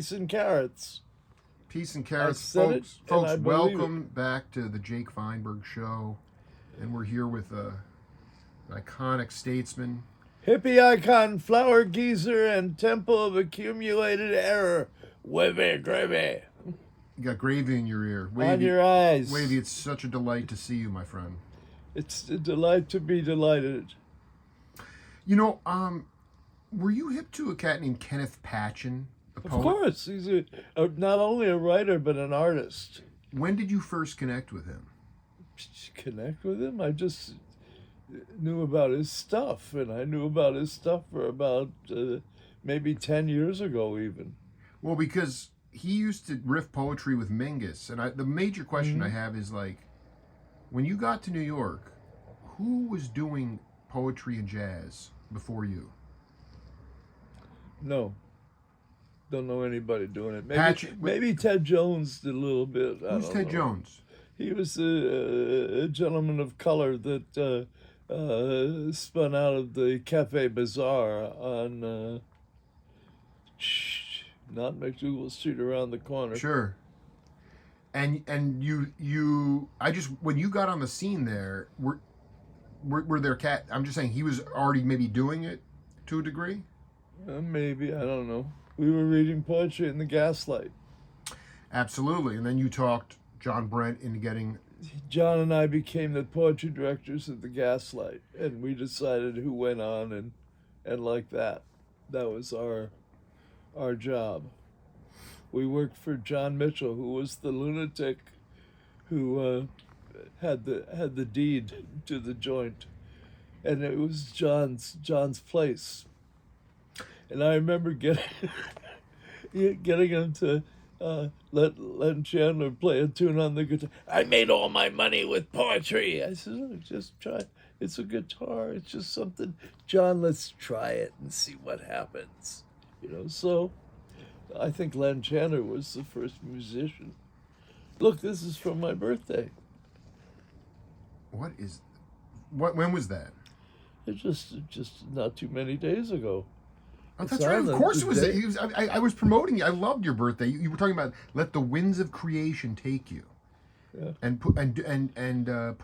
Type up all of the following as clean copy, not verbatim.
Peas and carrots. Peace and I carrots, said it, folks. and I Folks, believe it. welcome back to the Jake Feinberg Show, and we're here with an iconic statesman. Hippie icon, flower geezer, and temple of accumulated error. Wavy, gravy. You got gravy in your ear, On Wavy. your eyes. Wavy, it's such a delight to see you, my friend. It's a delight to be delighted. You know, were you hip to a cat named Kenneth Patchen, a Of poet? course, he's not only a writer, but an artist. When did you first connect with him? Connect with him? I just knew about his stuff, and I knew about his stuff for about maybe 10 years ago, even. Well, because he used to riff poetry with Mingus, and the major question I have is like, when you got to New York, who was doing poetry and jazz before you? No. Don't know anybody doing it. Maybe, Patchen- maybe Ted Jones did a little bit. Who's Ted Jones? He was a gentleman of color that spun out of the Cafe Bazaar on not McDougal Street, around the corner. Sure. And you I just, when you got on the scene there, were there cat? I'm just saying he was already maybe doing it to a degree. Maybe, I don't know. We were reading poetry in the Gaslight. Absolutely. And then you talked John Brent into getting. John and I became the poetry directors of the Gaslight, and we decided who went on, and like that. That was our job. We worked for John Mitchell, who was the lunatic who had the deed to the joint, and it was John's place. And I remember getting him to let Len Chandler play a tune on the guitar. I made all my money with poetry. I said, "Look, just try. It's a guitar. It's just something. John, let's try it and see what happens." So I think Len Chandler was the first musician. Look, this is from my birthday. When was that? It's just not too many days ago. Oh, It's that's right. on Of course the it was. day. I was promoting you. I loved your birthday. You were talking about let the winds of creation take you, Yeah. and put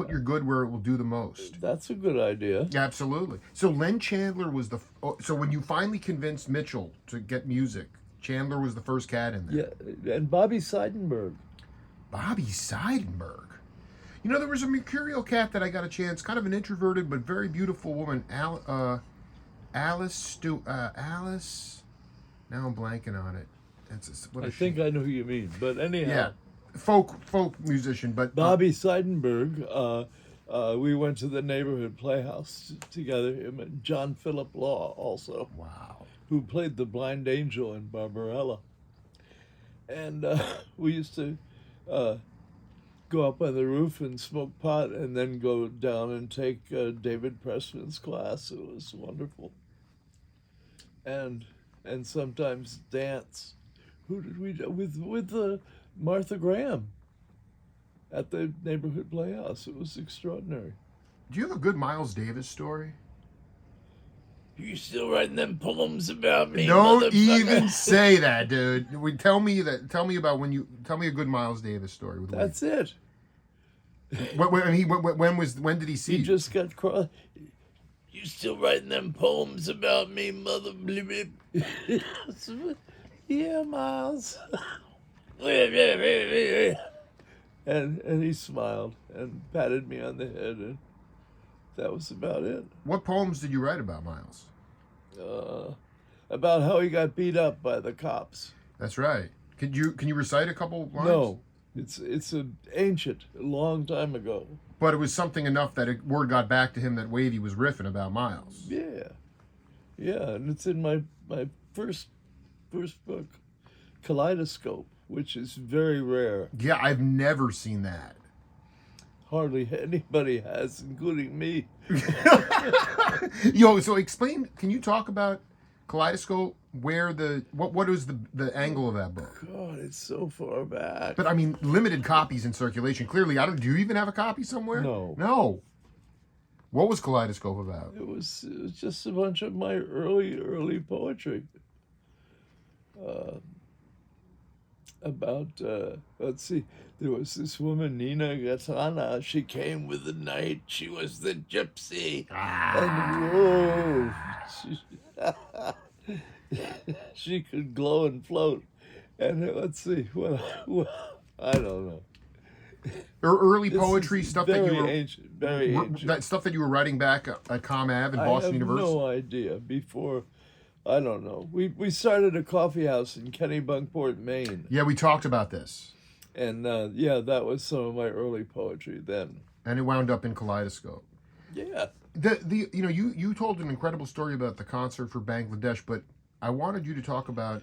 your good where it will do the most. That's a good idea. Yeah, absolutely. So Len Chandler was so when you finally convinced Mitchell to get music, Chandler was the first cat in there. Yeah, and Bobby Seidenberg. Bobby Seidenberg. You know, there was a mercurial cat that I got a chance, kind of an introverted but very beautiful woman, Alice. Now I'm blanking on it. I think I know who you mean, but anyhow. Yeah, folk musician, but Bobby Seidenberg, we went to the neighborhood playhouse together, him and John Philip Law also, wow. who played the blind angel in Barbarella. And we used to go up on the roof and smoke pot and then go down and take David Pressman's class. It was wonderful. And sometimes dance. Who did we do? With Martha Graham at the neighborhood playhouse. It was extraordinary. Do you have a good Miles Davis story? You still writing them poems about me? Don't even say that, dude. Tell me about tell me a good Miles Davis story. That's it. When did he see He you? just got cross. You still writing them poems about me, mother? Yeah, Miles. and he smiled and patted me on the head, and that was about it. What poems did you write about Miles? About how he got beat up by the cops. That's right. Can you recite a couple lines? No, it's an ancient, a long time ago. But it was something enough that word got back to him that Wavy was riffing about Miles. Yeah, and it's in my first book, Kaleidoscope, which is very rare. Yeah, I've never seen that. Hardly anybody has, including me. Yo, so explain. Can you talk about Kaleidoscope? Where what is the angle of that book? God, it's so far back. But I mean, limited copies in circulation. Clearly, I don't. Do you even have a copy somewhere? No. What was Kaleidoscope about? It was just a bunch of my early poetry. about let's see, there was this woman Nina Gatana. She came with the night. She was the gypsy, and whoa, she, she could glow and float. And let's see, what I don't know. Early This poetry is stuff that you very were ancient, very ancient. that stuff that you were writing back at Com Ave in I Boston have University. no idea. Before, I don't know. We started a coffee house in Kennebunkport, Maine, Yeah, we talked about this, and yeah, that was some of my early poetry then. and it wound up in Kaleidoscope. Yeah. The you know you told an incredible story about the concert for Bangladesh, but I wanted you to talk about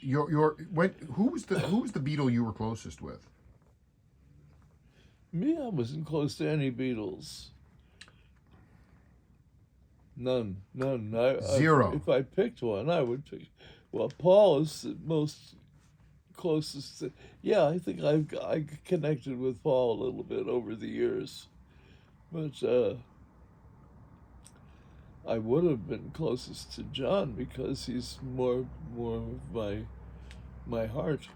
your when who was the Beatle you were closest with? Me, I wasn't close to any Beatles. None, none. Zero. If I picked one, I would pick. Well, Paul is the most closest. Yeah, I think I connected with Paul a little bit over the years, but I would have been closest to John because he's more of my heart.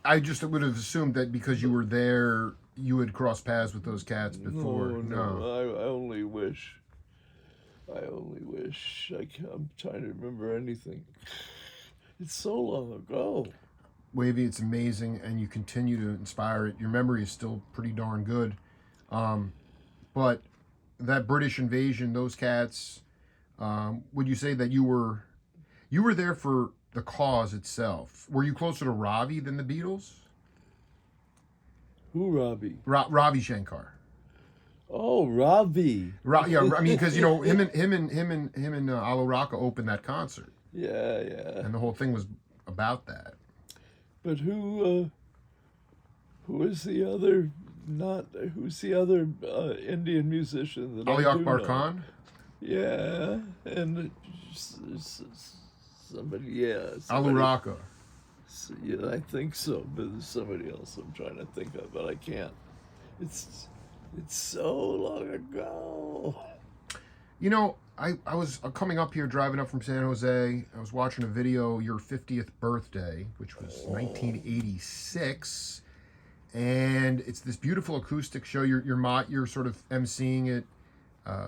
I just would have assumed that because you were there, you had crossed paths with those cats before. No. I only wish. I only wish. I'm trying to remember anything. It's so long ago. Wavy, it's amazing, and you continue to inspire it. Your memory is still pretty darn good. But that British invasion, those cats, would you say that you were there for the cause itself? Were you closer to Ravi than the Beatles? Who, Robbie? Ravi Shankar. Oh, Robbie. Yeah, I mean, because him and Alo Raka opened that concert. Yeah. And the whole thing was about that. But who is the other? Who's the other Indian musician that Ali I do Akbar know? Khan. Yeah, and somebody. Yeah. Alu Raka. Yeah, I think so. But there's somebody else I'm trying to think of, but I can't. It's so long ago. I was coming up here, driving up from San Jose. I was watching a video, your 50th birthday, which was 1986, and it's this beautiful acoustic show. You're sort of emceeing it.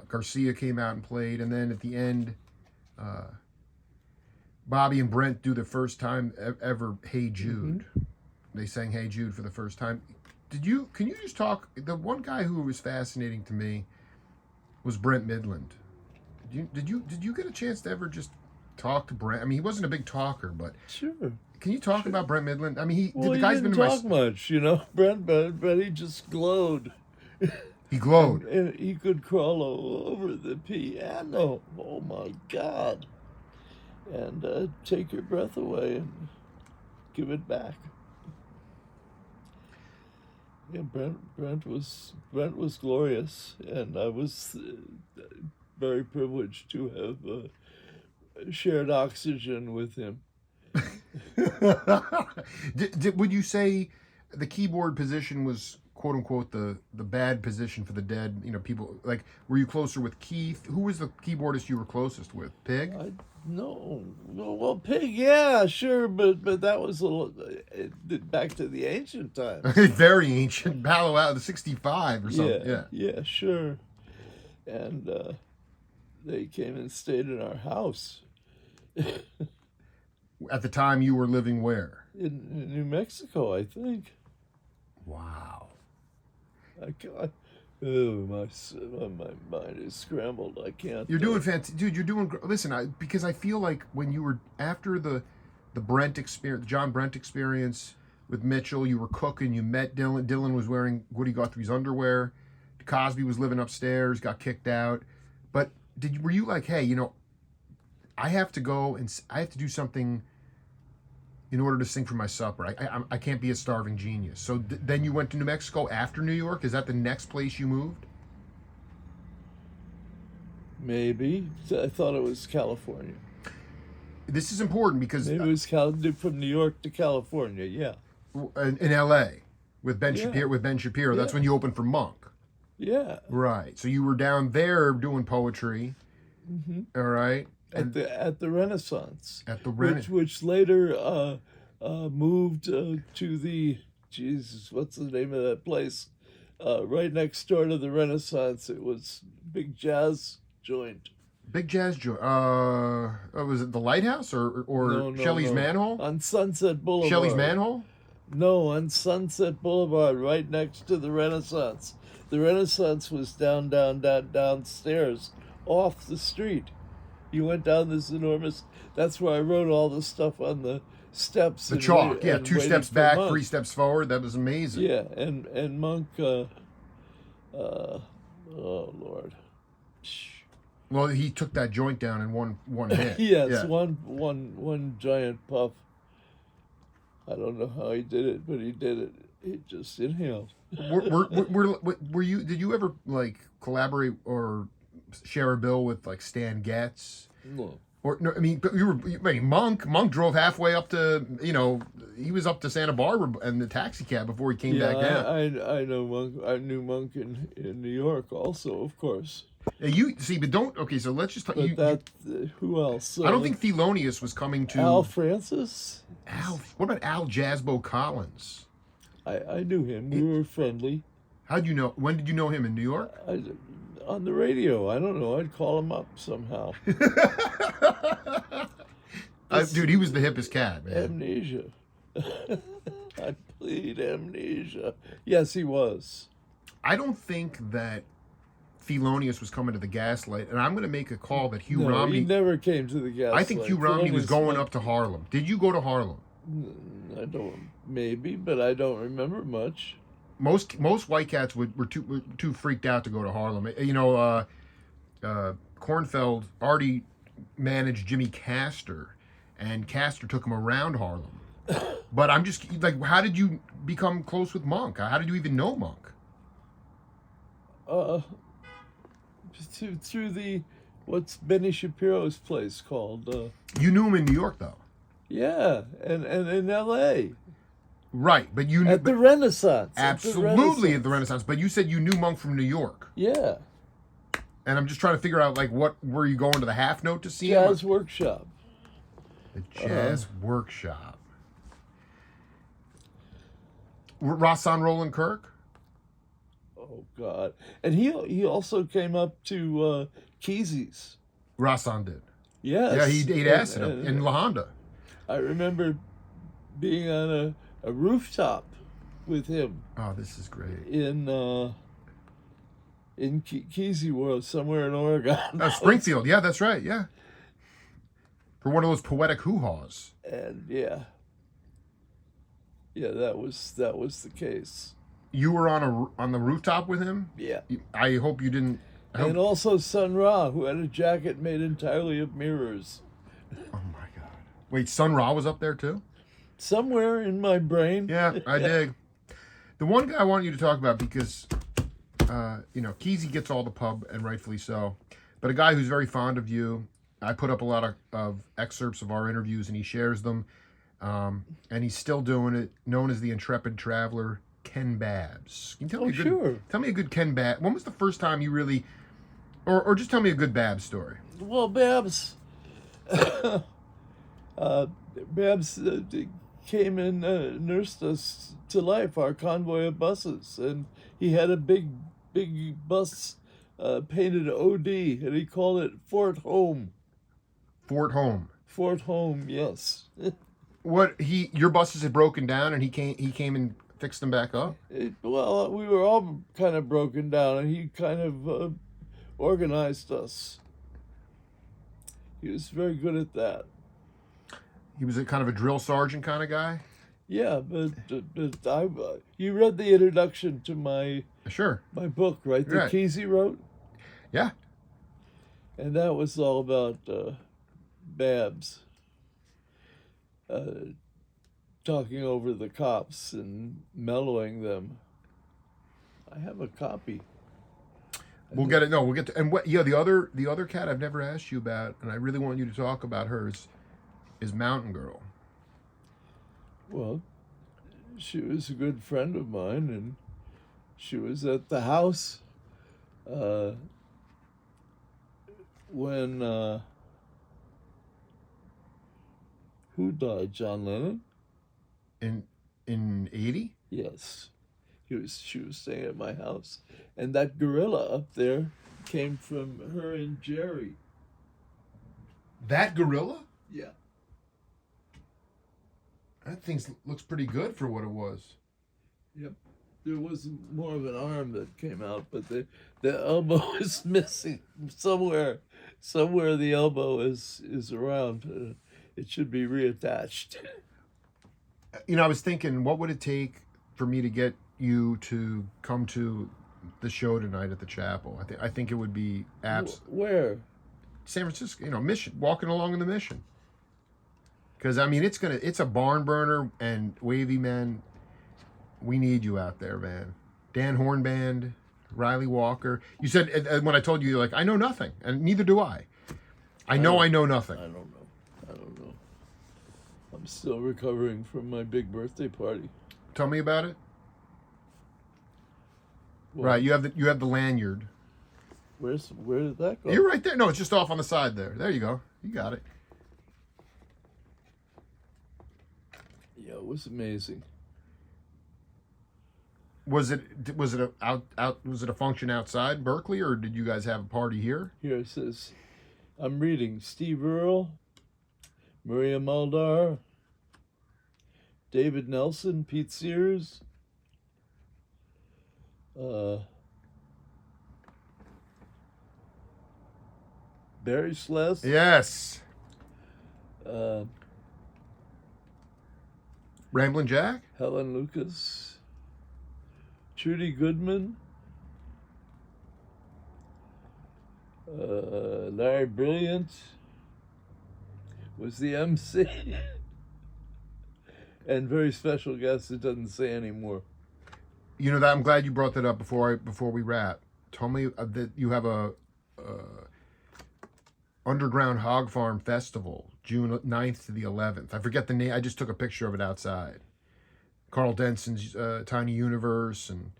Garcia came out and played, and then at the end, Bobby and Brent do the first time ever "Hey Jude." Mm-hmm. They sang "Hey Jude" for the first time. Can you just talk? The one guy who was fascinating to me was Brent Midland. Did you get a chance to ever just talk to Brent? I mean, he wasn't a big talker, but sure. Can you talk about Brent Midland? I mean, he didn't talk much, Brent, but he just glowed. He glowed. And he could crawl over the piano. Oh my God! And take your breath away and give it back. Yeah, Brent was glorious, and I was very privileged to have shared oxygen with him. Would you say the keyboard position was "quote unquote" the bad position for the Dead? People like, were you closer with Keith? Who was the keyboardist you were closest with? Pig? No, well, Pig, yeah, sure, but that was a little back to the ancient times. Very ancient, Palo Alto, 65 or something. Yeah, sure. And they came and stayed in our house. At the time, you were living where? In New Mexico, I think. Wow. My mind is scrambled. I can't. You're doing fancy, dude. You're doing. Listen, because I feel like when you were after the Brent experience, the John Brent experience with Mitchell, you were cooking. You met Dylan. Dylan was wearing Woody Guthrie's underwear. Cosby was living upstairs. Got kicked out. But were you like, hey, I have to go and I have to do something in order to sing for my supper. I can't be a starving genius. So then you went to New Mexico after New York? Is that the next place you moved? Maybe. I thought it was California. This is important because... Maybe it was from New York to California, yeah. In L.A. with Ben Shapiro. That's when you opened for Monk. Yeah. Right. So you were down there doing poetry. Mm-hmm. All right. And at the Renaissance, at the which later moved to the Jesus, what's the name of that place? Right next door to the Renaissance. It was big jazz joint. Big Jazz Joy. Was it the Lighthouse or No, Shelley's no. Manhole? On Sunset Boulevard. Shelley's Manhole? No, on Sunset Boulevard, right next to the Renaissance. The Renaissance was downstairs, off the street. You went down this enormous. That's where I wrote all the stuff on the steps. The chalk, yeah, and 2 waited steps for back, Monk. 3 steps forward. That was amazing. Yeah, and Monk. Oh Lord. Well, he took that joint down in one hit. Yes, Yeah. one giant puff. I don't know how he did it, but he did it. He just inhaled. Were you? Did you ever like collaborate or share a bill with like Stan Getz? No. Or no, I mean, but Monk drove halfway up to, he was up to Santa Barbara in the taxi cab before he came back down. I know Monk. I knew Monk in New York also, of course. You see, but don't. Okay, so let's just talk. But who else? I don't think Thelonious was coming to Al Francis. Al. What about Al Jasbo Collins? I knew him. We were friendly. How'd you know? When did you know him in New York? On the radio. I don't know. I'd call him up somehow. Dude, he was the hippest cat, man. Amnesia. I plead amnesia. Yes, he was. I don't think that Thelonious was coming to the Gaslight, and I'm going to make a call that Hugh No, Romney. he never came to the Gaslight. I think Hugh Romney was going up to Harlem. Did you go to Harlem? I don't. Maybe, but I don't remember much. Most white cats were too freaked out to go to Harlem. Kornfeld already managed Jimmy Castor, and Castor took him around Harlem. But I'm just like, how did you become close with Monk? How did you even know Monk? Through the what's Benny Shapiro's place called? You knew him in New York, though. Yeah, and in L.A. Right, but you knew At the Renaissance. Absolutely at the Renaissance. But you said you knew Monk from New York. Yeah. And I'm just trying to figure out, like, what were you going to the Half Note to see him? Jazz Workshop. The Jazz Workshop. Rahsaan Roland Kirk? Oh God! And he also came up to Kesey's. Rahsaan did. Yes. Yeah, he ate acid in La Honda. I remember being on a rooftop with him. Oh, this is great. In Kesey World, somewhere in Oregon. Springfield. Yeah, that's right. Yeah. For one of those poetic hoo-haws. And yeah, that was the case. You were on the rooftop with him? Yeah. I hope you didn't. And also Sun Ra, who had a jacket made entirely of mirrors. Oh my God! Wait, Sun Ra was up there too? Somewhere in my brain. Yeah, I dig. The one guy I want you to talk about because, Kesey gets all the pub, and rightfully so. But a guy who's very fond of you. I put up a lot of excerpts of our interviews, and he shares them. And he's still doing it. Known as the Intrepid Traveler, Ken Babs. Can you tell me sure. Tell me a good Ken Babs. When was the first time you really, or just tell me a good Babs story? Well, Babs, came and nursed us to life, our convoy of buses, and he had a big bus painted OD, and he called it Fort Home. Fort Home. Fort Home, yes. Your buses had broken down, and he came and fixed them back up? Well, we were all kind of broken down, and he kind of organized us. He was very good at that. He was a kind of a drill sergeant kind of guy? Yeah, but you read the introduction to my book, right? That Kesey wrote? Yeah. And that was all about Babs talking over the cops and mellowing them. I have a copy. We'll get it. No, we'll get to. And the other cat I've never asked you about, and I really want you to talk about her is Mountain Girl. Well, she was a good friend of mine, and she was at the house when Who died? John Lennon? In 80? Yes. She was staying at my house. And that gorilla up there came from her and Jerry. That gorilla? Yeah. That thing looks pretty good for what it was. Yep. There was more of an arm that came out, but the elbow is missing somewhere. Somewhere the elbow is around. It should be reattached. You know, I was thinking, what would it take for me to get you to come to the show tonight at the chapel? I think it would be Where? San Francisco. You know, Mission, walking along in the Mission. Because I mean, it's a barn burner, and Wavy, man, we need you out there, man. Dan Hornband, Riley Walker. You said when I told you, you're like, I know nothing, and neither do I. I know nothing. I don't know. I'm still recovering from my big birthday party. Tell me about it. Well, right, you have the lanyard. Where did that go? You're right there. No, it's just off on the side there. There you go. You got it. Yeah, it was amazing. Was it a function outside Berkeley, or did you guys have a party here? Here it says, I'm reading Steve Earle, Maria Muldaur, David Nelson, Pete Sears, Barry Schless. Yes. Uh, Ramblin' Jack? Helen Lucas, Trudy Goodman, Larry Brilliant was the MC, and very special guest. It doesn't say anymore. You know that I'm glad you brought that up before we wrap. Tell me that you have a Underground Hog Farm Festival, June 9th to the 11th. I forget the name. I just took a picture of it outside. Carl Denson's Tiny Universe and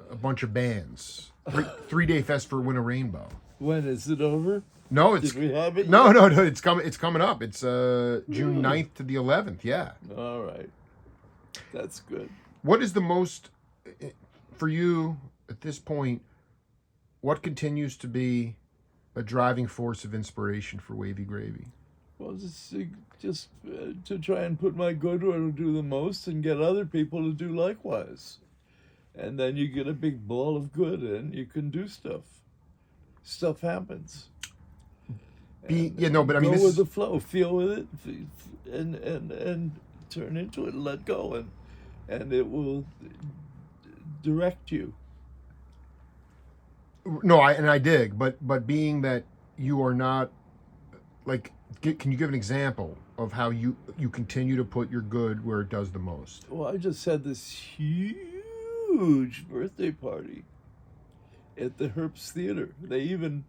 a bunch of bands. 3-day fest for Win a Rainbow. When is it over? No, it's Did we have it? no. It's coming up. It's June 9th to the 11th. Yeah. All right, that's good. What is the most for you at this point? What continues to be a driving force of inspiration for Wavy Gravy? Well, just to try and put my good where it'll do the most and get other people to do likewise. And then you get a big ball of good and you can do stuff. Stuff happens. But I mean, go with the flow, feel with it, and turn into it, and let go, and it will direct you. No, I dig, but being that you are not like, can you give an example of how you continue to put your good where it does the most? Well, I just had this huge birthday party at the Herbst Theater. They even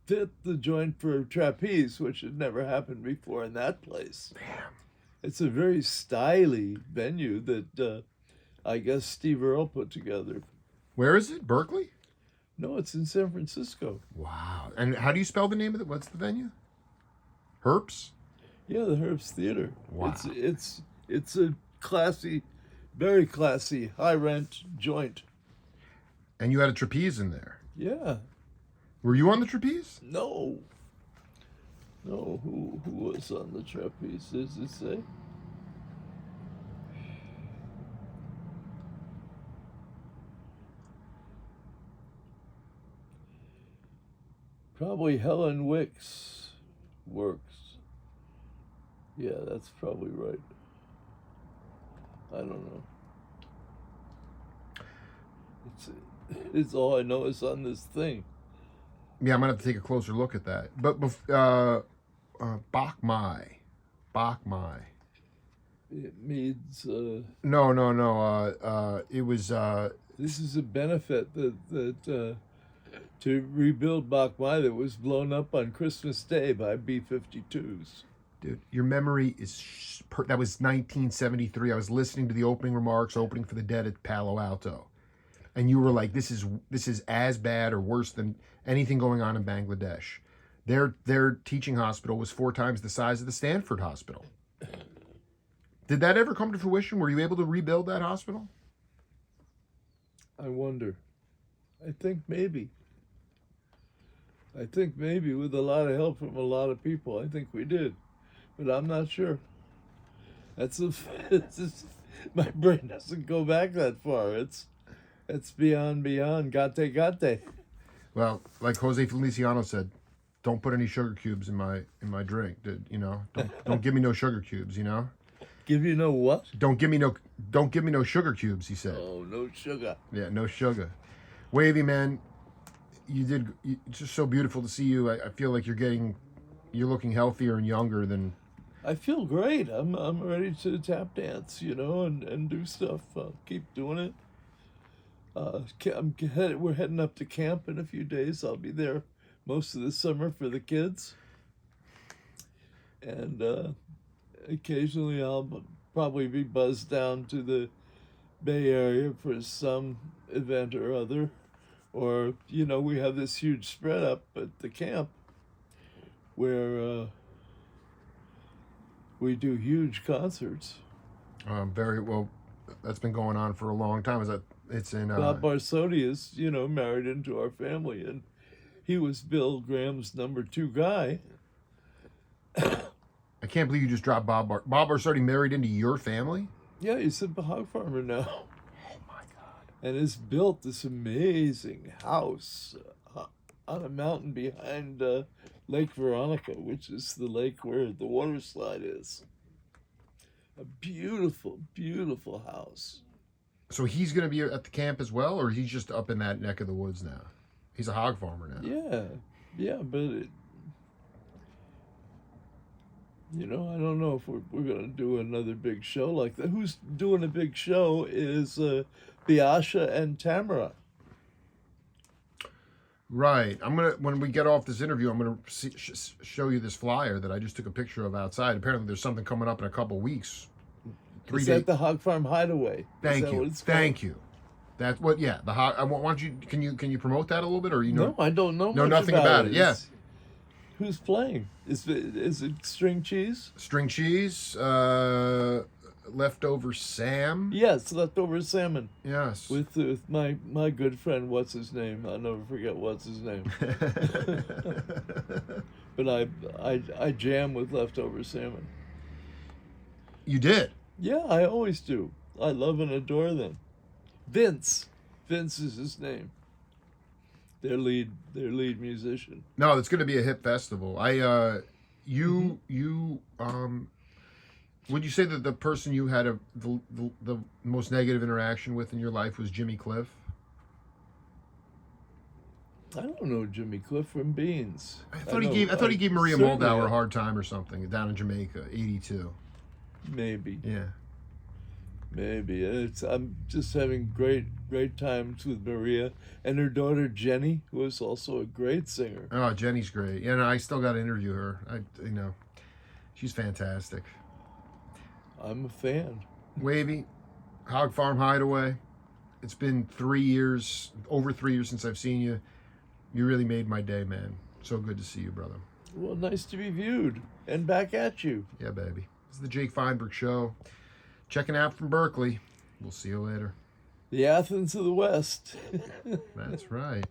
fit the joint for trapeze, which had never happened before in that place. Damn. It's a very stylish venue that I guess Steve Earle put together. Where is it? Berkeley? No, it's in San Francisco. Wow. And how do you spell the name of it? What's the venue? Herps? Yeah, the Herbst Theater. Wow. It's a classy, very classy, high rent joint. And you had a trapeze in there. Yeah. Were you on the trapeze? No. No, who was on the trapeze? Does it say? Probably Helen Wicks works. Yeah, that's probably right. I don't know. It's all I know is on this thing. Yeah, I'm gonna have to take a closer look at that. But Bach Mai. It means No. It was this is a benefit that to rebuild Bach Mai that was blown up on Christmas Day by B-52s. dude, your memory is that was 1973. I was listening to the opening for the Dead at Palo Alto. And you were like, this is as bad or worse than anything going on in Bangladesh. Their teaching hospital was 4 times the size of the Stanford hospital. Did that ever come to fruition? Were you able to rebuild that hospital? I wonder. I think maybe. I think maybe with a lot of help from a lot of people. I think we did, but I'm not sure. That's a, it's just, my brain doesn't go back that far. It's beyond gate. Well, like Jose Feliciano said, don't put any sugar cubes in my drink. You know, don't give me no sugar cubes. You know. Give you no what? Don't give me no sugar cubes. He said. Oh, no sugar. Yeah, no sugar. Wavy, man, it's just so beautiful to see you. I feel like you're looking healthier and younger than. I feel great. I'm ready to tap dance, you know, and do stuff. Keep doing it. We're heading up to camp in a few days. I'll be there most of the summer for the kids, and occasionally I'll probably be buzzed down to the Bay Area for some event or other, or you know, we have this huge spread up at the camp where we do huge concerts. Very well. That's been going on for a long time. It's in Bob Barsotti is, you know, married into our family, and he was Bill Graham's number 2 guy. I can't believe you just dropped Bob Barsotti married into your family? Yeah, he's a hog farmer now. Oh my God. And has built this amazing house on a mountain behind Lake Veronica, which is the lake where the water slide is. A beautiful, beautiful house. So he's going to be at the camp as well, or he's just up in that neck of the woods now? He's a hog farmer now. Yeah, but you know, I don't know if we're going to do another big show like that. Who's doing a big show is Biasha and Tamara. Right. When we get off this interview, I'm gonna show you this flyer that I just took a picture of outside. Apparently, there's something coming up in a couple weeks. 3 Is days. that the Hog Farm Hideaway? Thank you. Thank you. That's what. Yeah. The hog. Why don't you? Can you promote that a little bit, or you know? No, I don't know. Know much nothing about it. Yeah. Who's playing? Is it String Cheese? String Cheese. Leftover Sam. Yes, Leftover Salmon. Yes. With my good friend, what's his name? I'll never forget what's his name. But I jam with Leftover Salmon. You did. Yeah, I always do. I love and adore them. Vince is his name. Their lead musician. No, it's going to be a hip festival. Would you say that the person you had the most negative interaction with in your life was Jimmy Cliff? I don't know Jimmy Cliff from Beans. I thought he gave Maria Moldauer a hard time or something down in Jamaica, 82. Maybe. Yeah. Maybe. I'm just having great times with Maria and her daughter Jenny, who is also a great singer. Oh, Jenny's great. Yeah, no, I still got to interview her. She's fantastic. I'm a fan. Wavy, Hog Farm Hideaway. It's been over 3 years since I've seen you. You really made my day, man. So good to see you, brother. Well, nice to be viewed and back at you. Yeah, baby. This is the Jake Feinberg Show. Checking out from Berkeley. We'll see you later. The Athens of the West. That's right.